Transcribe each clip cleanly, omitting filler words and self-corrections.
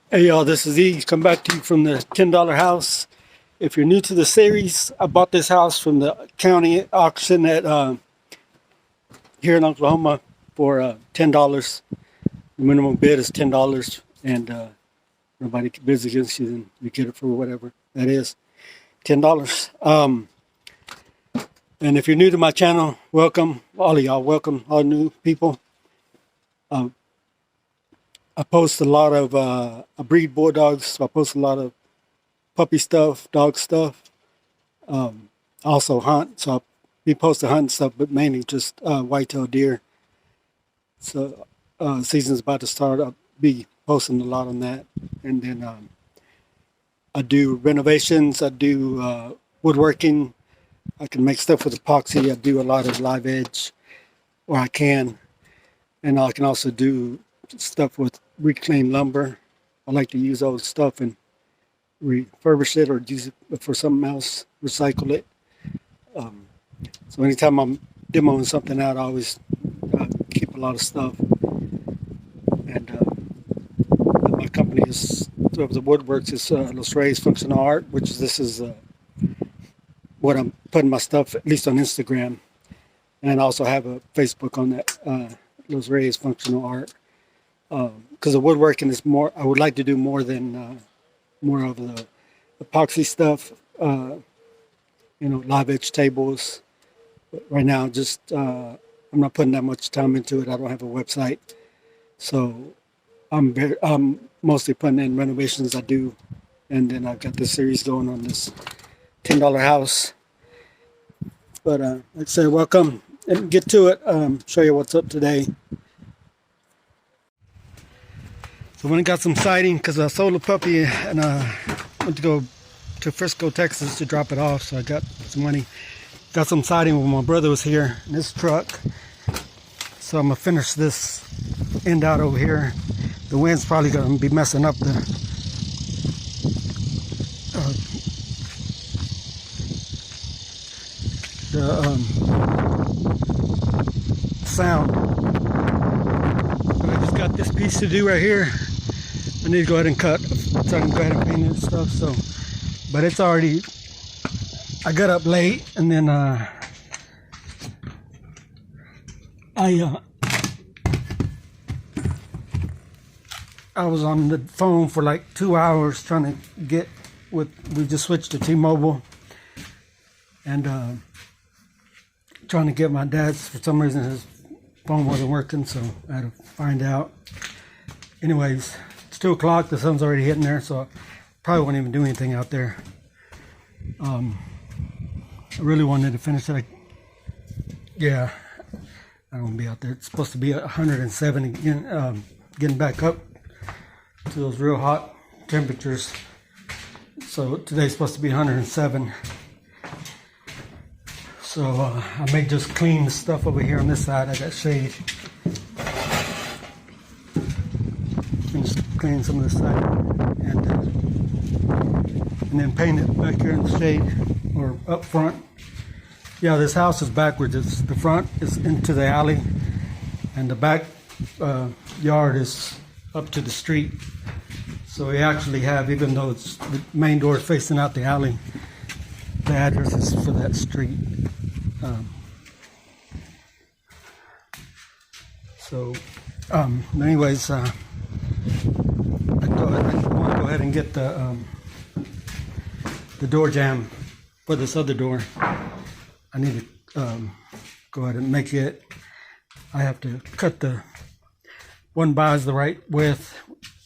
Hey y'all, this is E. Come back to you from the $10 house. If you're new to the series, I bought this house from the county auction at here in Oklahoma for $10. The minimum bid is $10, and nobody bids against you, then you get it for whatever that is, $10. And if you're new to my channel, welcome, all of y'all. Welcome, all new people. I post a lot of I breed bulldogs, so I post a lot of puppy stuff, dog stuff. Also hunt, so I'll be posting hunting stuff, but mainly just whitetail deer. So season's about to start. I'll be posting a lot on that, and then I do renovations. I do woodworking. I can make stuff with epoxy. I do a lot of live edge, or I can, and I can also do stuff with reclaimed lumber. I like to use old stuff and refurbish it or use it for something else, recycle it. So anytime I'm demoing something out, I always keep a lot of stuff. And my company is, the Woodworks is Los Reyes Functional Art, which is, this is what I'm putting my stuff, at least on Instagram. And I also have a Facebook on that, Los Reyes Functional Art. Because the woodworking is more, I would like to do more than, more of the epoxy stuff, live edge tables. But right now, just I'm not putting that much time into it. I don't have a website, so I'm mostly putting in renovations I do, and then I've got this series going on this $10 house. But like I said, welcome and get to it. Show you what's up today. So when I got some siding, because I sold a puppy and went to go to Frisco, Texas to drop it off, so I got some money. Got some siding when my brother was here in his truck. So I'm gonna finish this end out over here. The wind's probably gonna be messing up the sound. But I just got this piece to do right here. I need to go ahead and cut, so I can go ahead and paint it and stuff. So, but it's already, I got up late, and then I was on the phone for like 2 hours trying to get with, we just switched to T-Mobile, and trying to get my dad's, for some reason his phone wasn't working, so I had to find out. Anyways, it's 2 o'clock, the sun's already hitting there, so I probably won't even do anything out there. I really wanted to finish it. Yeah, I don't want to be out there. It's supposed to be 107 again, getting back up to those real hot temperatures. So today's supposed to be 107. So I may just clean the stuff over here on this side. I got shade. Finish cleaning some of this side, and then paint it back here in the shade or up front. Yeah, this house is backwards. It's, the front is into the alley, and the back yard is up to the street. So we actually have, even though it's, the main door is facing out the alley, the address is for that street. Anyways, I want to go ahead and get the door jamb for this other door. I need to go ahead and make it. I have to cut the one by is the right width.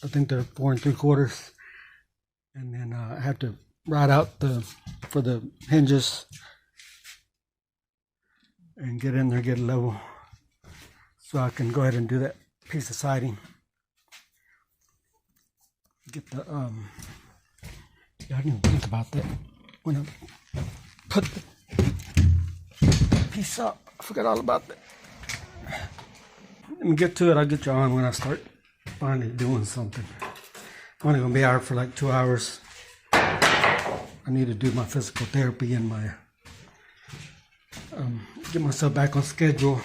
I think they're 4 3/4, and then I have to ride out for the hinges and get in there, get it level, so I can go ahead and do that piece of siding. Get the yeah, I didn't even think about that when I put the piece up. I forgot all about that. Let me get to it. I'll get you on when I start finally doing something. I'm only gonna be out for like 2 hours. I need to do my physical therapy and my get myself back on schedule.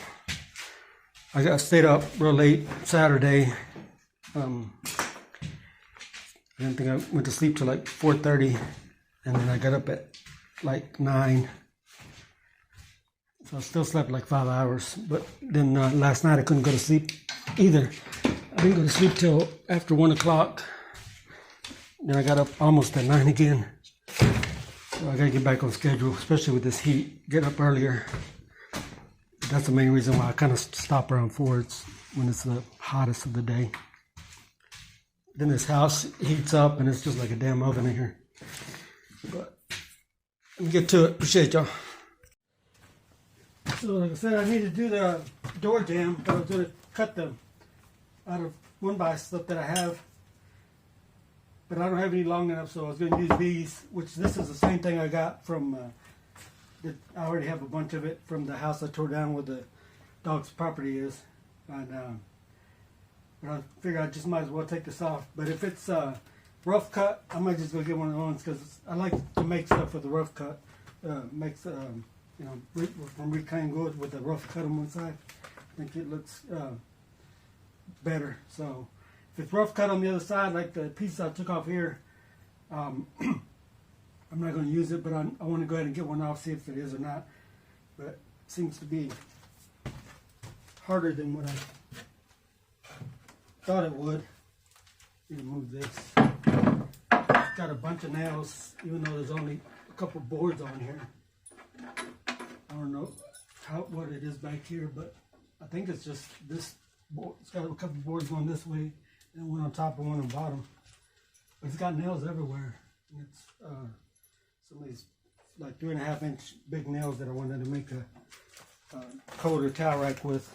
I stayed up real late Saturday. I didn't think I went to sleep till like 4:30, and then I got up at like 9. So I still slept like 5 hours. But then last night I couldn't go to sleep either. I didn't go to sleep till after 1 o'clock. Then I got up almost at 9 again. So I gotta get back on schedule, especially with this heat. Get up earlier. That's the main reason why I kind of stop around 4. It's when it's the hottest of the day. Then this house heats up and it's just like a damn oven in here. But let me get to it. Appreciate y'all. So like I said, I need to do the door jamb, but I was going to cut them out of 1x stuff that I have. But I don't have any long enough, so I was going to use these, which this is the same thing I got from, I already have a bunch of it from the house I tore down where the dog's property is. And but I figure I just might as well take this off. But if it's rough cut, I might just go get one of the ones because I like to make stuff with the rough cut. Makes you know, from reclaimed wood with a rough cut on one side. I think it looks better. So if it's rough cut on the other side, like the piece I took off here, I'm not going to use it, but I want to go ahead and get one off, see if it is or not. But it seems to be harder than what I thought it would. Let me move this. It's got a bunch of nails, even though there's only a couple boards on here. I don't know what it is back here, but I think it's just this board. It's got a couple boards going this way, and one on top and one on bottom. But it's got nails everywhere. And it's some of these like 3.5-inch big nails that I wanted to make a coat or towel rack with.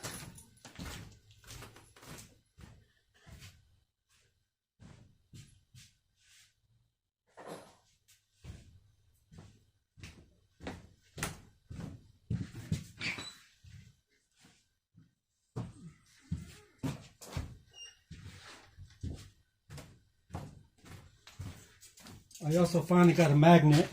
I also finally got a magnet.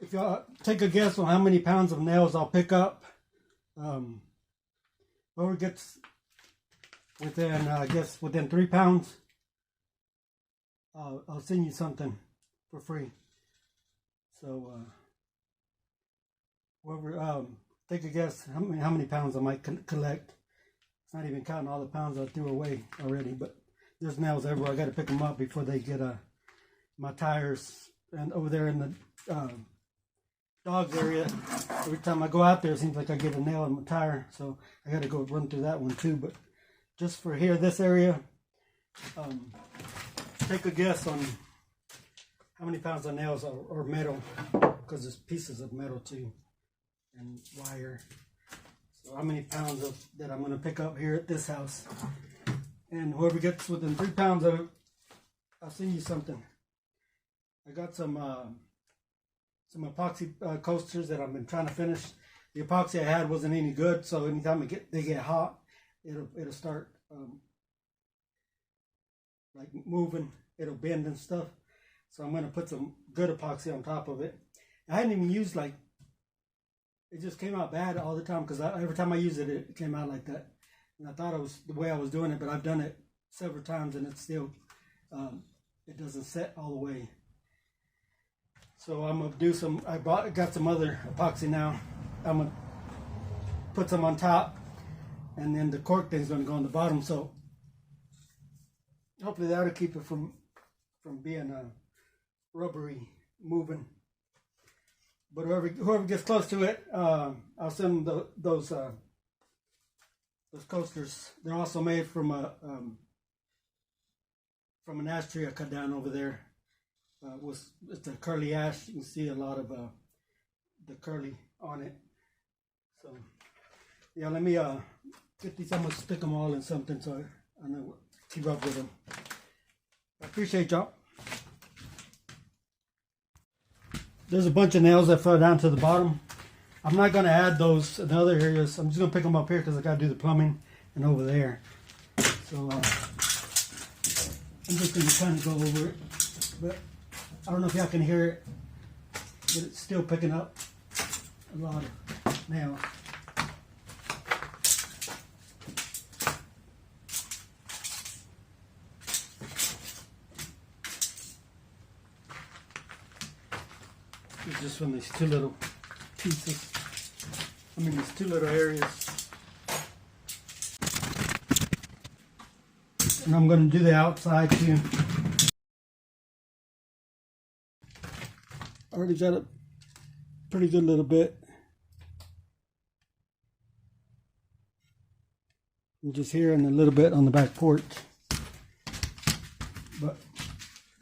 If y'all take a guess on how many pounds of nails I'll pick up, whoever gets within, I guess within 3 pounds, I'll send you something for free. So whoever take a guess how many pounds I might collect. It's not even counting all the pounds I threw away already, but there's nails everywhere. I got to pick them up before they get my tires. And over there in the dogs area, every time I go out there, it seems like I get a nail in my tire. So I got to go run through that one too. But just for here, this area, take a guess on how many pounds of nails or metal, because there's pieces of metal too, and wire. So how many pounds that I'm going to pick up here at this house. And whoever gets within 3 pounds of it, I'll send you something. I got some epoxy coasters that I've been trying to finish. The epoxy I had wasn't any good, so anytime they get hot, it'll start like moving. It'll bend and stuff. So I'm going to put some good epoxy on top of it. I hadn't even used it just came out bad all the time because every time I use it, it came out like that. And I thought it was the way I was doing it, but I've done it several times and it's still, it doesn't set all the way. So I'm going to do some, got some other epoxy now. I'm going to put some on top and then the cork thing's going to go on the bottom. So hopefully that'll keep it from being rubbery, moving. But whoever gets close to it, I'll send them those coasters. They're also made from an ash tree I cut down over there. It's a curly ash. You can see a lot of the curly on it. So yeah, let me get these. I'm gonna stick them all in something so I know what to keep up with them. I appreciate y'all. There's a bunch of nails that fell down to the bottom. I'm not going to add those in other areas. I'm just going to pick them up here because I got to do the plumbing and over there. So I'm just going to kind of go over it. But I don't know if y'all can hear it, but it's still picking up a lot of nails. It's just from these two little pieces. I mean, these two little areas. And I'm going to do the outside too. Already got a pretty good little bit. And just here and a little bit on the back porch. But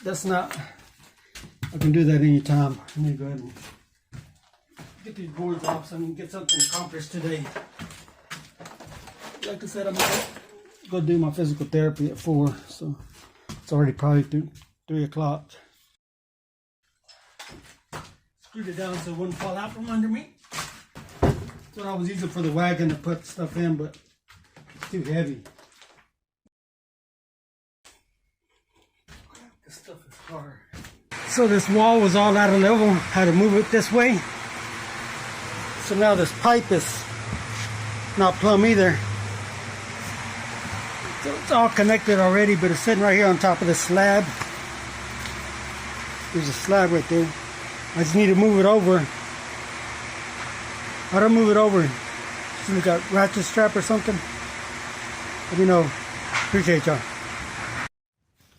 that's not, I can do that anytime. I need to go ahead and get these boards off so I can get something accomplished today. Like I said, I'm going to go do my physical therapy at 4, so it's already probably 3 o'clock. Screwed it down so it wouldn't fall out from under me. That's what I was using for the wagon to put stuff in, but it's too heavy. This stuff is hard. So this wall was all out of level. Had to move it this way. So now this pipe is not plumb either. So it's all connected already, but it's sitting right here on top of this slab. There's a slab right there. I just need to move it over. How do I move it over? Just got ratchet strap or something? Let me know. Appreciate y'all.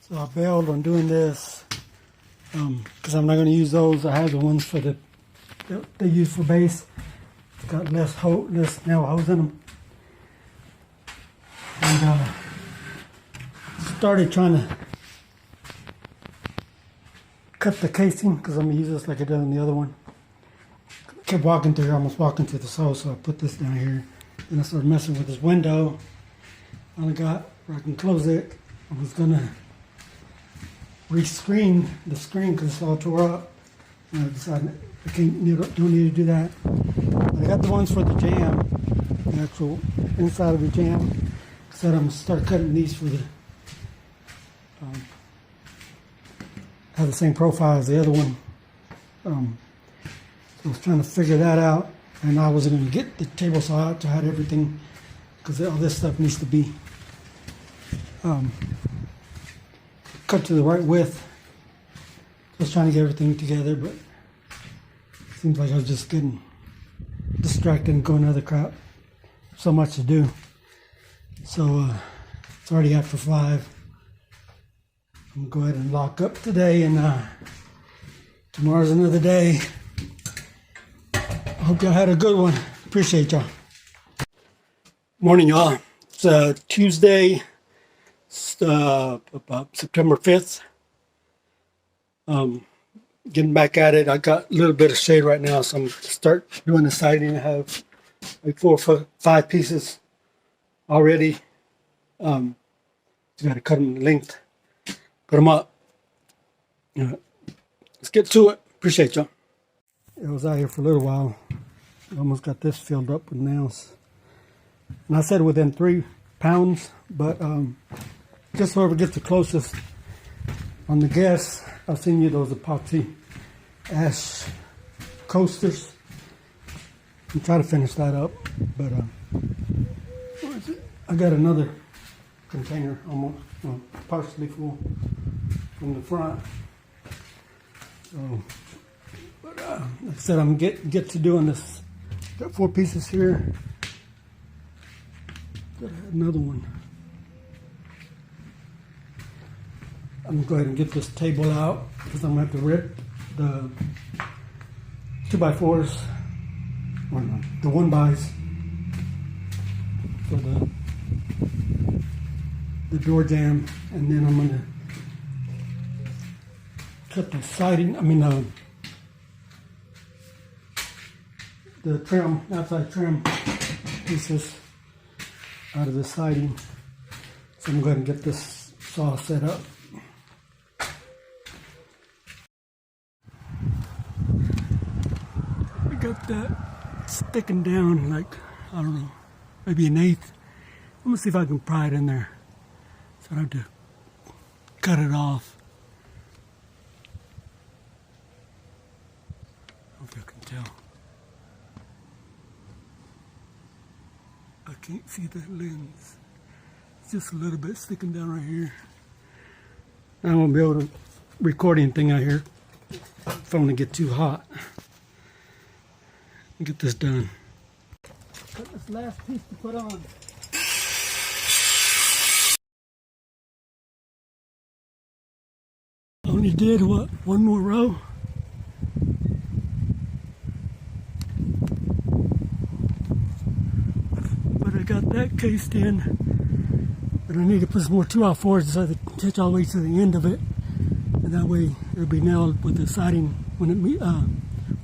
So I bailed on doing this because I'm not going to use those. I have the ones for they use for base. It's got less nail holes in them. And started trying to cut the casing because I'm going to use this like I did on the other one. Kept walking through here, almost walking through the hole, so I put this down here. Then I started messing with this window. Finally got where I can close it. I was going to re-screen the screen because it's all tore up. And I decided I don't need to do that. But I got the ones for the jam, the actual inside of the jam. So I'm going to start cutting these for the have the same profile as the other one. So I was trying to figure that out, and I wasn't going to get the table saw out to have everything because all this stuff needs to be cut to the right width. I was trying to get everything together, but it seems like I was just getting distracted and going other crap. So much to do. So it's already after 5. I'm going to go ahead and lock up today, and tomorrow's another day. I hope y'all had a good one. Appreciate y'all. Morning, y'all. It's Tuesday, about September 5th. Getting back at it. I got a little bit of shade right now, so I'm going to start doing the siding. I have like 4 or 5 pieces already. Just got to cut them in length. Put them up. Let's get to it. Appreciate y'all. I was out here for a little while. I almost got this filled up with nails. And I said within 3 pounds, but just whoever gets the closest on the guess, I'll send you those epoxy ash coasters and try to finish that up. But I got another container almost partially full from the front. So, but like I said, I'm get to doing this. Got 4 pieces here. Got another one. I'm gonna go ahead and get this table out because I'm gonna have to rip the 2x4s or the 1x for the door jamb, and then I'm gonna cut the siding. I mean the trim, outside trim pieces out of the siding. So I'm going to get this saw set up. I got that sticking down like, I don't know, maybe an 1/8. I'm gonna see if I can pry it in there. So I have to cut it off. I hope you can tell. I can't see that lens. It's just a little bit sticking down right here. I won't be able to record anything out here Phone to get too hot. Get this done. Got this last piece to put on. Only did what? One more row. But I got that cased in. But I need to put some more 2x4s so I can touch all the way to the end of it. And that way it'll be nailed with the siding when it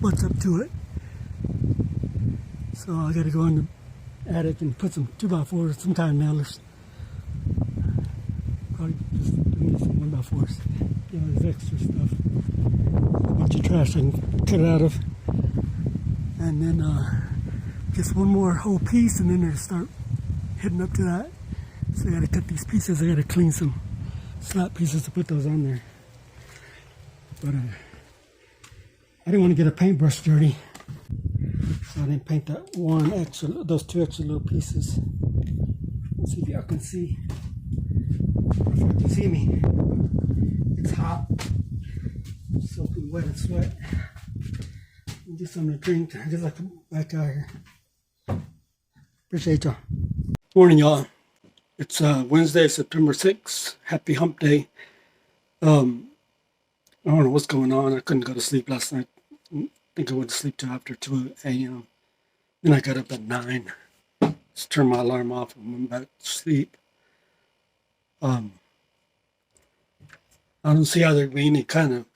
butts up to it. So I gotta go in the attic and put some 2x4s, some kind of nailers. Probably just need some 1x4s. You know, there's extra stuff. A bunch of trash I can cut it out of. And then just one more whole piece and then it'll start heading up to that. So I gotta cut these pieces. I gotta clean some slap pieces to put those on there. But I didn't want to get a paintbrush dirty. So I didn't paint those two extra little pieces. Let's see if y'all can see. If you can see me. It's hot. I'm soaking wet and sweat. And just something to drink. I just like to back out here. Appreciate y'all. Morning, y'all. It's Wednesday, September 6th. Happy hump day. I don't know what's going on. I couldn't go to sleep last night. I think I went to sleep till after 2 a.m. Then I got up at 9. Just turned my alarm off and went back to sleep. I don't see how there be any kind of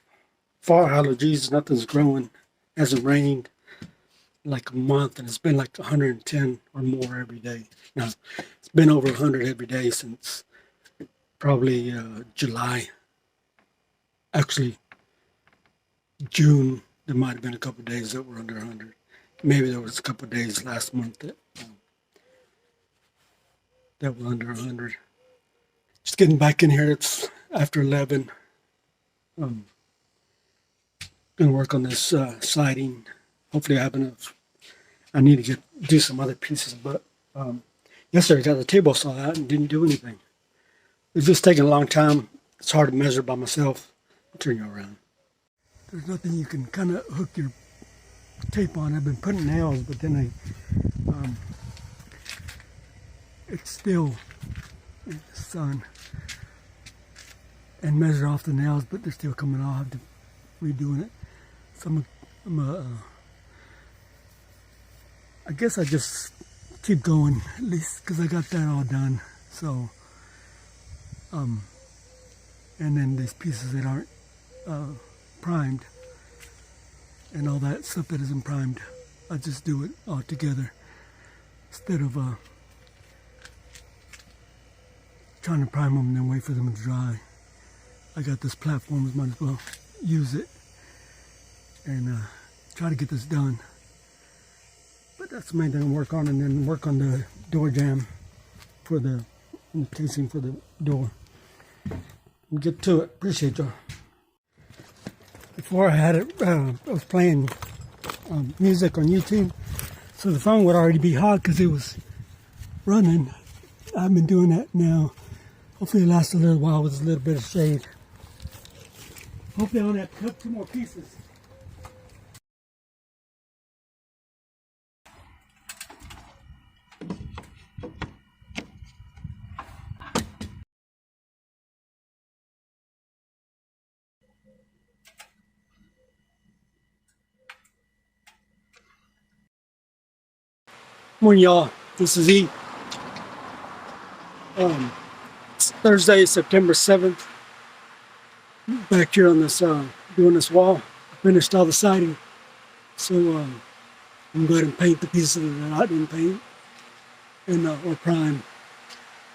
fall allergies. Nothing's growing. Hasn't rained like a month, and it's been like 110 or more every day. Now, it's been over 100 every day since probably July. Actually, June, there might have been a couple of days that were under 100. Maybe there was a couple of days last month that were under 100. Just getting back in here. It's after 11. Gonna work on this siding. Hopefully I have enough. I need to do some other pieces, but yesterday I got the table saw out and didn't do anything. It's just taking a long time. It's hard to measure by myself. I'll turn you around. There's nothing you can kind of hook your tape on. I've been putting nails, but then it's still in the sun. And measure off the nails, but they're still coming off. I have to redoing it. So I guess I just keep going, at least because I got that all done. So, and then these pieces that aren't primed and all that stuff that isn't primed, I just do it all together instead of trying to prime them and then wait for them to dry. I got this platform, might as well use it and try to get this done. But that's the main thing I work on, and then work on the door jamb for the casing for the door. We'll get to it. Appreciate y'all. Before I had it, I was playing music on YouTube, so the phone would already be hot because it was running. I've been doing that now. Hopefully it lasts a little while with a little bit of shade. Hopefully I only have to cut 2 more pieces. Morning, y'all. This is E. It's Thursday, September 7th. Back here on this, doing this wall. Finished all the siding. So I'm going to go ahead and paint the pieces that I didn't paint. And or prime.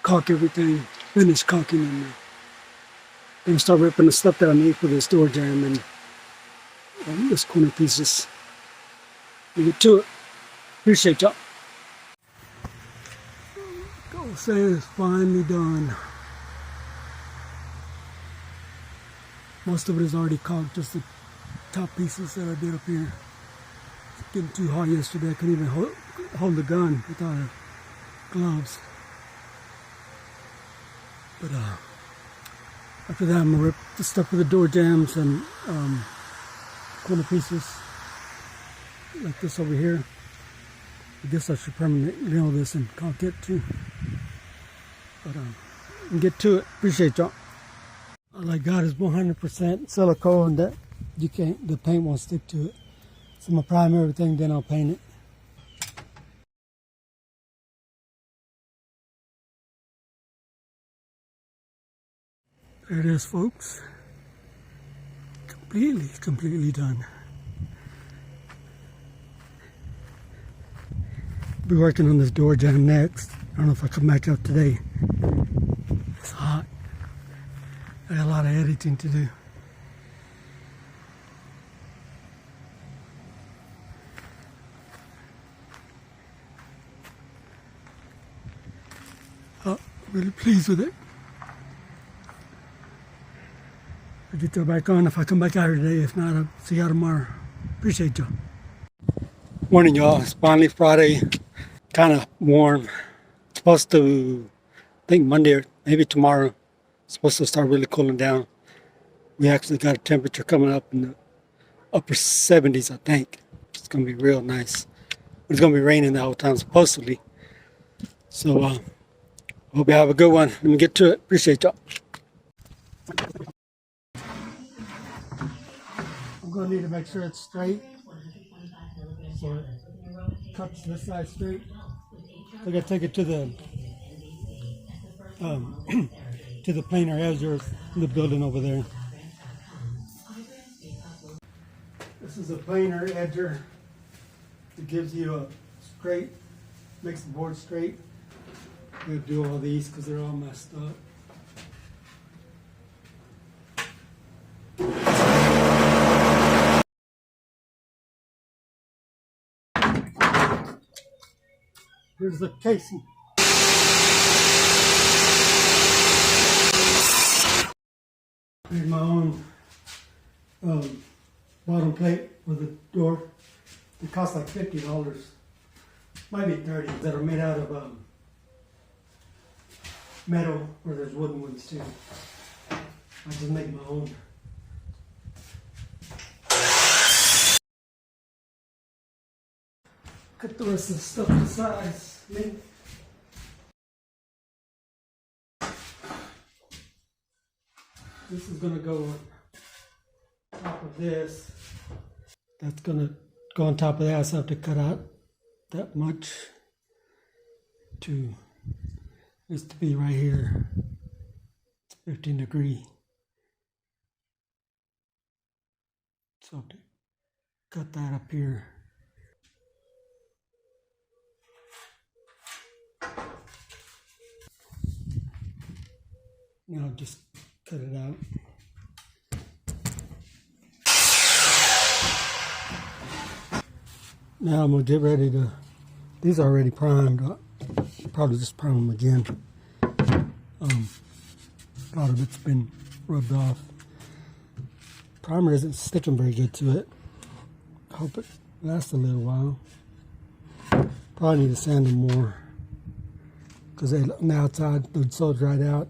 Caulk everything. Finish caulking, and going to start ripping the stuff that I need for this door jamb and this corner pieces. We'll get to it. Appreciate y'all. Go say it's finally done. Most of it is already caulked, just the top pieces that I did up here. It's getting too hot yesterday. I couldn't even hold the gun without gloves. But after that, I'm gonna rip the stuff for the door jambs and corner pieces like this over here. I guess I should permanently nail this in concrete too. But get to it. Appreciate y'all. All I got is 100% silicone that the paint won't stick to it. So I'm gonna prime everything, then I'll paint it. There it is, folks. Completely done. Be working on this door jamb next. I don't know if I come back out today. It's hot. I got a lot of editing to do. Oh, really pleased with it. I'll get that back on if I come back out here today. If not, I'll see y'all tomorrow. Appreciate y'all. Morning, y'all. It's finally Friday. Kind of warm. Supposed to, I think Monday or maybe tomorrow, supposed to start really cooling down. We actually got a temperature coming up in the upper 70s, I think. It's going to be real nice. It's going to be raining the whole time, supposedly. So, hope you have a good one. Let me get to it. Appreciate y'all. I'm going to need to make sure it's straight. So it cuts this side straight. I got to take it to the to the planer edger in the building over there. This is a planer edger. It gives you a straight, makes the board straight. I'm going to do all these because they're all messed up. Here's the casing. Made my own bottom plate for the door. It cost like $50, might be $30, that are made out of metal, or there's wooden ones too. I just make my own. Cut the rest of the stuff to size. This is going to go on top of this. That's going to go on top of that, so I have to cut out that much to, needs to be right here. It's 15 degree. So I have to cut that up here. Now just cut it out. Now I'm gonna get ready to, these are already primed. I'll probably just prime them again. A lot of it's been rubbed off. Primer isn't sticking very good to it. I hope it lasts a little while. Probably need to sand them more, because on the outside they're so dried out.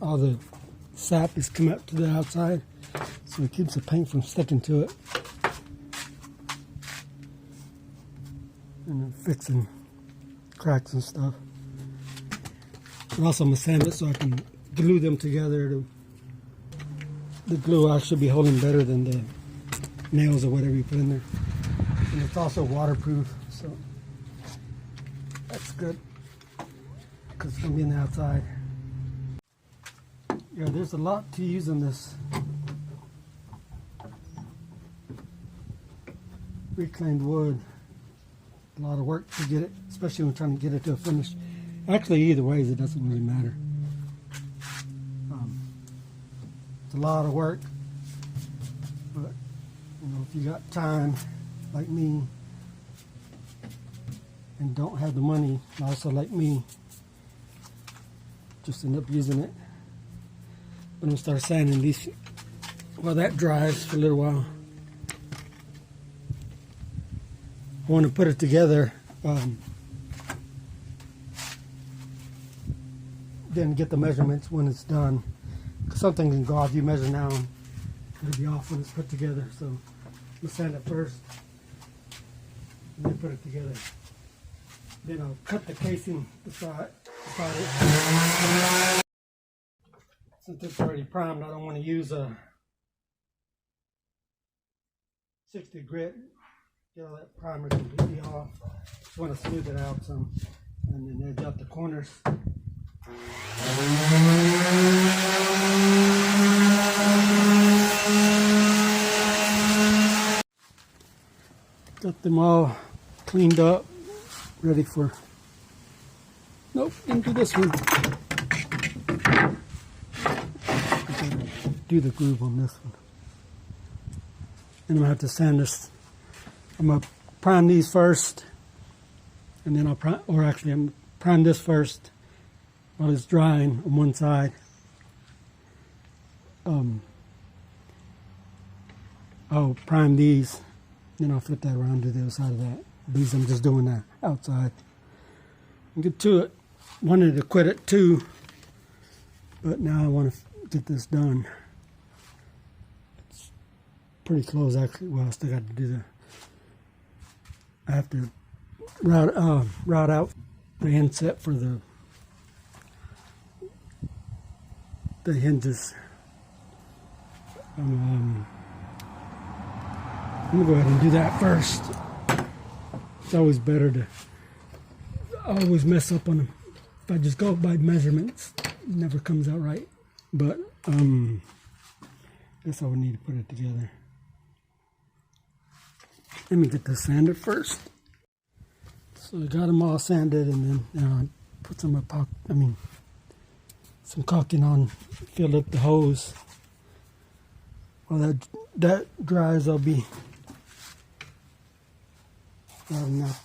All the sap is coming up to the outside, so it keeps the paint from sticking to it. And then fixing cracks and stuff. And also I'm gonna sand it so I can glue them together. The glue I should be holding better than the nails or whatever you put in there. And it's also waterproof, so that's good, because it's gonna be in the outside. Yeah, there's a lot to using this reclaimed wood. A lot of work to get it, especially when trying to get it to a finish. Actually, either ways, it doesn't really matter. It's a lot of work, but you know, if you got time, like me, and don't have the money, also like me, just end up using it. I'm gonna start sanding these while that dries for a little while. I want to put it together, then get the measurements when it's done. Because something can go off. You measure now, it'll be off when it's put together. So I'll sand it first, and then put it together. Then I'll cut the casing beside it. Since it's already primed, I don't want to use a 60 grit. Get all that primer completely off. Just want to smooth it out some, and then edge out the corners. Got them all cleaned up, ready for. Nope, didn't do this one. Do the groove on this one. And I'm gonna have to sand this. I'm gonna prime these first, and then I'll prime, or actually I'm prime this first while it's drying on one side. I'll prime these, then I'll flip that around to the other side of that. These I'm just doing that outside. And get to it. Wanted to quit at 2, but now I want to get this done. It's pretty close actually. Well, I still got to do the. I have to route out the inset for the hinges. I'm gonna go ahead and do that first. It's always better to. I always mess up on them. If I just go by measurements, it never comes out right. But guess I would need to put it together. Let me get this sanded first. So I got them all sanded, and then put some some caulking on, filled up the hose. While that dries, I'll be routing out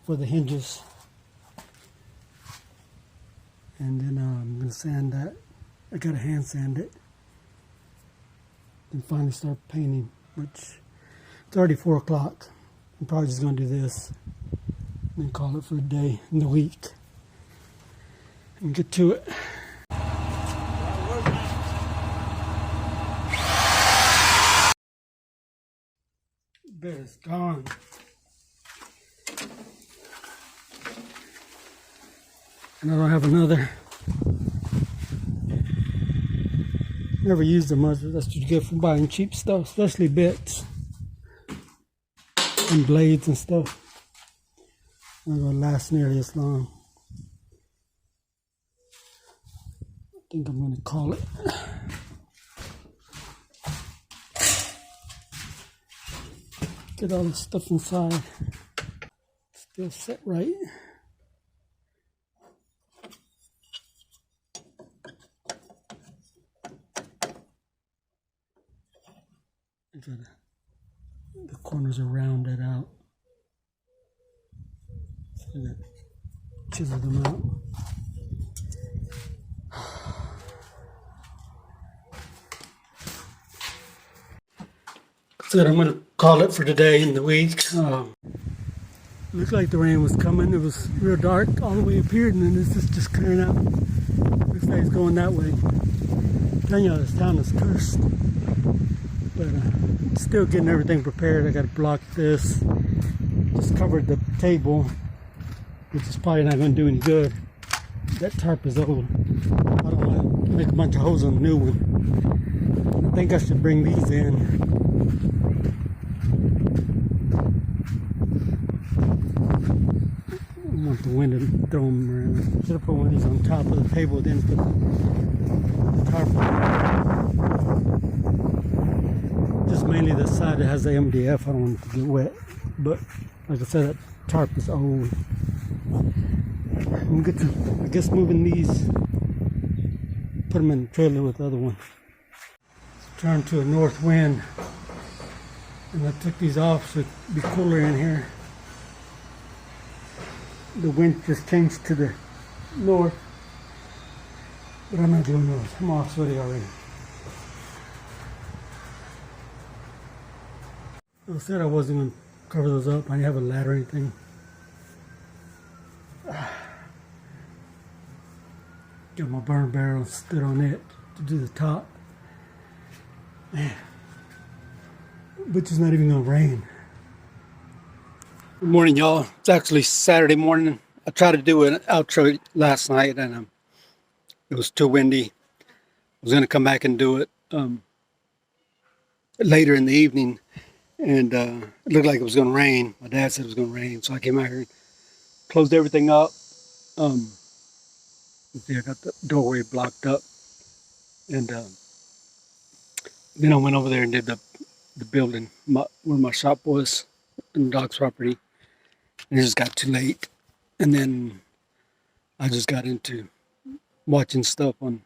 for the hinges. And then I'm going to sand that. I got to hand sand it. And finally start painting, which it's already 4 o'clock. I'm probably just going to do this and then call it for a day in the week. And get to it. Bit is gone. And I don't have another. Never used them much. That's what you get from buying cheap stuff, especially bits and blades and stuff. Not gonna last nearly as long. I think I'm gonna call it. Get all the stuff inside. Still set right. The corners are rounded out. So I got chisel them out. So I'm going to call it for today in the week. Looked like the rain was coming. It was real dark all the way up here, and then it's just clearing out. Looks like it's going that way. Telling you, this town is cursed. But still getting everything prepared. I got to block this. Just covered the table, which is probably not going to do any good. That tarp is old. I don't want to make a bunch of holes on the new one. I think I should bring these in. I want the wind to throw them around. Should have put one of these on top of the table, then put the tarp on. Just mainly the side that has the MDF. I don't want it to get wet. But like I said, that tarp is old. I'm good to, I guess, moving these, put them in the trailer with the other one. Turn to a north wind, and I took these off so it'd be cooler in here. The wind just changed to the north, but I'm not doing those. I'm all sweaty already. I said I wasn't going to cover those up. I didn't have a ladder or anything. Got my burn barrel, stood on it to do the top. Man, but it's not even gonna rain. Good morning, y'all. It's actually Saturday morning. I tried to do an outro last night, and it was too windy. I was gonna come back and do it later in the evening, and it looked like it was gonna rain. My dad said it was gonna rain, so I came out here and closed everything up. See, I got the doorway blocked up, and then I went over there and did the building where my shop was in the dog's property, and it just got too late. And then I just got into watching stuff on.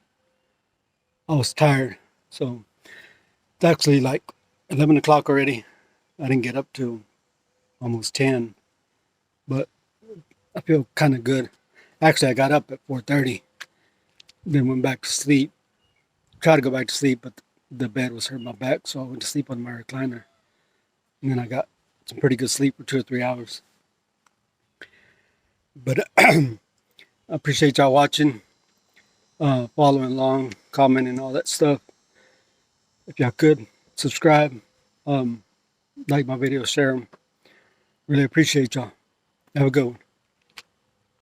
I was tired, so it's actually like 11 o'clock already. I didn't get up till almost 10, but I feel kind of good. Actually, I got up at 4:30, then went back to sleep. Tried to go back to sleep, but the bed was hurting my back, so I went to sleep on my recliner. And then I got some pretty good sleep for 2 or 3 hours. But I appreciate y'all watching, following along, commenting, all that stuff. If y'all could, subscribe, like my videos, share them. Really appreciate y'all. Have a good one.